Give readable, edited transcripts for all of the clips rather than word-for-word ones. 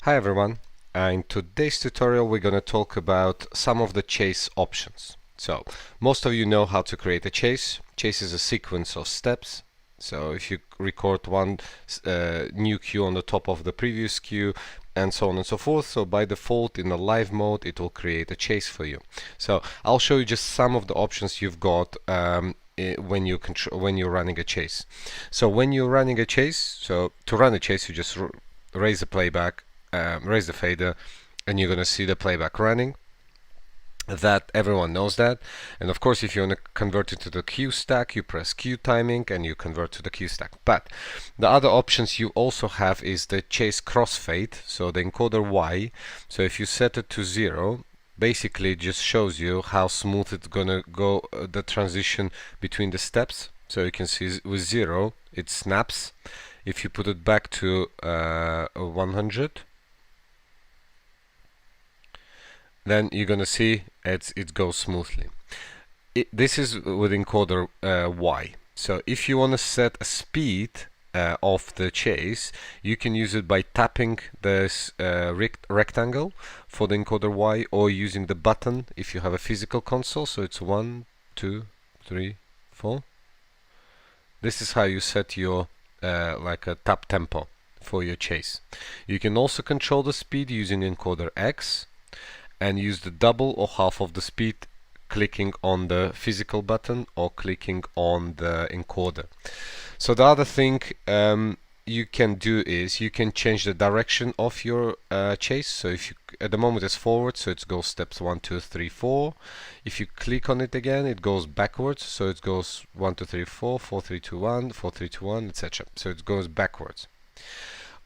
Hi everyone, in today's tutorial we're going to talk about some of the chase options. So, most of you know how to create a chase. Chase is a sequence of steps. So if you record one new cue on the top of the previous cue and so on and so forth, so by default in the live mode it will create a chase for you. So I'll show you just some of the options you've got when you're running a chase. So when you're running a chase, so to run a chase you just raise the playback, raise the fader, and you're gonna see the playback running. That everyone knows that. And of course, if you want to convert it to the cue stack, you press cue timing and you convert to the cue stack. But the other options you also have is the chase crossfade, so the encoder Y. So if you set it to 0, basically it just shows you how smooth it's gonna go, the transition between the steps. So you can see with 0 it snaps. If you put it back to 100, then you're gonna see it goes smoothly. This is with encoder Y. So if you want to set a speed of the chase, you can use it by tapping this rectangle for the encoder Y, or using the button if you have a physical console. So it's 1, 2, 3, 4. This is how you set your like a tap tempo for your chase. You can also control the speed using encoder X, and use the double or half of the speed clicking on the physical button or clicking on the encoder. So the other thing you can do is you can change the direction of your chase. So if you, at the moment it's forward, so it goes steps 1, 2, 3, 4. If you click on it again, it goes backwards, so it goes 1, 2, 3, 4, 4, 3, 2, 1, 4, 3, 2, 1, etc. So it goes backwards.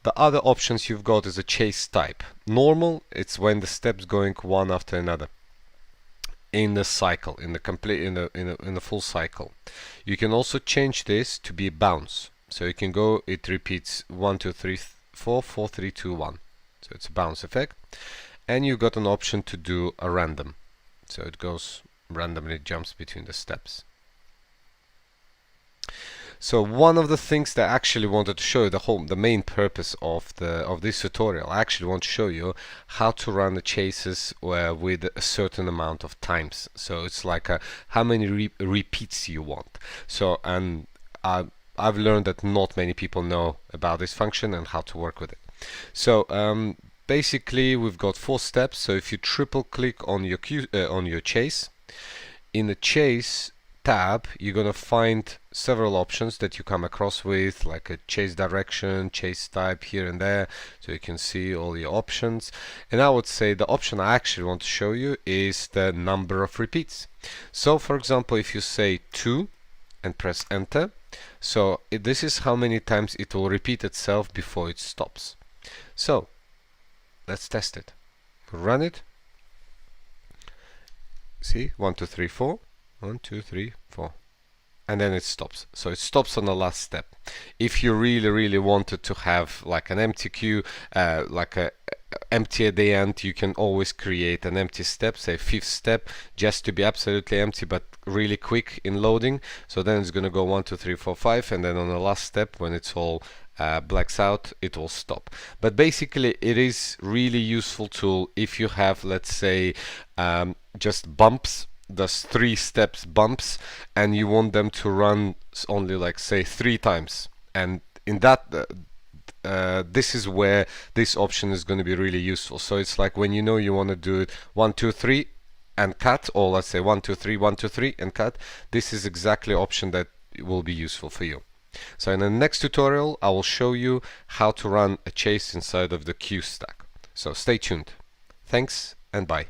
The other options you've got is a chase type. Normal, it's when the steps going one after another in the cycle, in the full cycle. You can also change this to be bounce. So you can go, it repeats 1, 2, 3, 4, 4, 3, 2, 1. So it's a bounce effect. And you've got an option to do a random. So it goes randomly, jumps between the steps. So one of the things that I actually wanted to show you, the main purpose of this tutorial, I actually want to show you how to run the chases with a certain amount of times. So it's like how many repeats you want. So, and I've learned that not many people know about this function and how to work with it. So basically we've got 4 steps. So if you triple click on your chase, in the chase tab you're gonna find several options that you come across with, like a chase direction, chase type here and there, so you can see all your options. And I would say the option I actually want to show you is the number of repeats. So for example, if you say 2 and press enter, so this is how many times it will repeat itself before it stops. So let's test it. Run it. See, 1, 2, 3, 4. 1, 2, 3, 4, and then it stops. So it stops on the last step. If you really wanted to have like an empty cue, like a empty at the end, you can always create an empty step, say 5th step, just to be absolutely empty but really quick in loading. So then it's gonna go 1, 2, 3, 4, 5, and then on the last step, when it's all blacks out, it will stop. But basically it is really useful tool if you have, let's say, just bumps, those 3 steps bumps, and you want them to run only like say 3 times. And in that this is where this option is going to be really useful. So it's like when you know you want to do it 1, 2, 3 and cut, or let's say 1, 2, 3, 1, 2, 3 and cut, this is exactly option that will be useful for you. So in the next tutorial I will show you how to run a chase inside of the cue stack. So stay tuned. Thanks and bye.